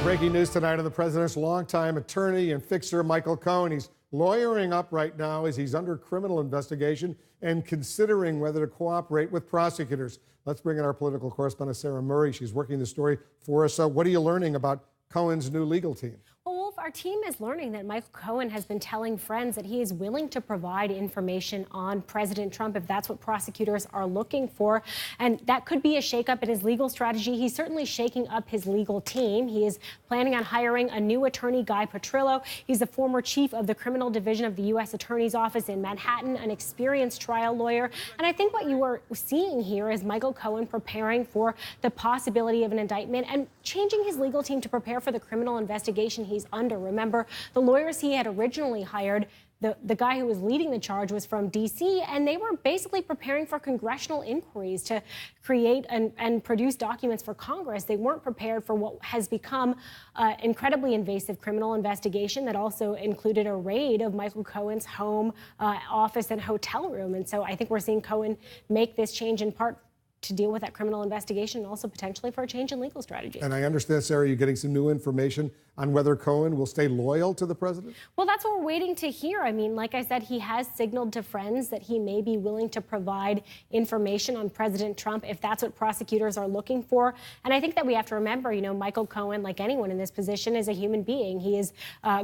Breaking news tonight on the president's longtime attorney and fixer, Michael Cohen. He's lawyering up right now as he's under criminal investigation and considering whether to cooperate with prosecutors. Let's bring in our political correspondent, Sarah Murray. She's working the story for us. What are you learning about Cohen's new legal team? Well, Wolf, our team is learning that Michael Cohen has been telling friends that he is willing to provide information on President Trump if that's what prosecutors are looking for. And that could be a shakeup in his legal strategy. He's certainly shaking up his legal team. He is planning on hiring a new attorney, Guy Petrillo. He's the former chief of the criminal division of the U.S. Attorney's Office in Manhattan, an experienced trial lawyer. And I think what you are seeing here is Michael Cohen preparing for the possibility of an indictment and changing his legal team to prepare for the criminal investigation he's under. Remember, the lawyers he had originally hired, the guy who was leading the charge was from D.C., and they were basically preparing for congressional inquiries to create and produce documents for Congress. They weren't prepared for what has become an incredibly invasive criminal investigation that also included a raid of Michael Cohen's home, office, and hotel room. And so I think we're seeing Cohen make this change in part to deal with that criminal investigation and also potentially for a change in legal strategy. And I understand, Sarah, you're getting some new information on whether Cohen will stay loyal to the president? Well, that's what we're waiting to hear. I mean, like I said, he has signaled to friends that he may be willing to provide information on President Trump if that's what prosecutors are looking for. And I think that we have to remember, Michael Cohen, like anyone in this position, is a human being. He has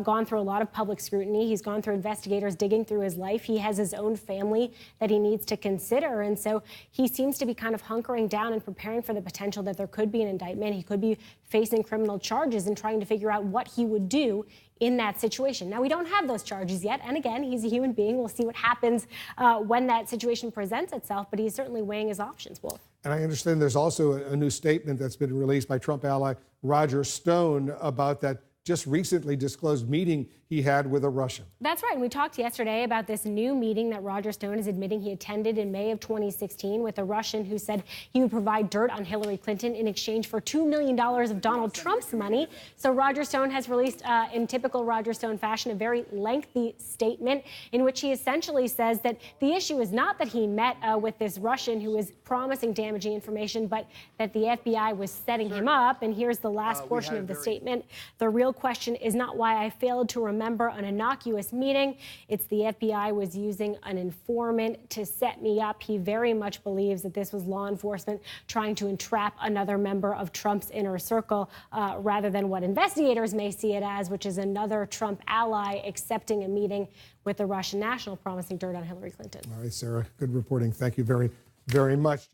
gone through a lot of public scrutiny. He's gone through investigators digging through his life. He has his own family that he needs to consider. And so he seems to be kind of hunkering down and preparing for the potential that there could be an indictment. He could be facing criminal charges and trying to figure out what he would do in that situation. Now, we don't have those charges yet. And again, he's a human being. We'll see what happens when that situation presents itself. But he's certainly weighing his options, Wolf. And I understand there's also a new statement that's been released by Trump ally Roger Stone about that just recently disclosed meeting he had with a Russian. That's right. And we talked yesterday about this new meeting that Roger Stone is admitting he attended in May of 2016 with a Russian who said he would provide dirt on Hillary Clinton in exchange for $2 million of Donald Trump's money. So Roger Stone has released, in typical Roger Stone fashion, a very lengthy statement in which he essentially says that the issue is not that he met with this Russian who was promising damaging information, but that the FBI was setting him up. And here's the last portion of the statement. The real question is not why I failed to remember an innocuous meeting. It's the FBI was using an informant to set me up. He very much believes that this was law enforcement trying to entrap another member of Trump's inner circle rather than what investigators may see it as, which is another Trump ally accepting a meeting with the Russian national promising dirt on Hillary Clinton. All right, Sarah, good reporting. Thank you very, very much.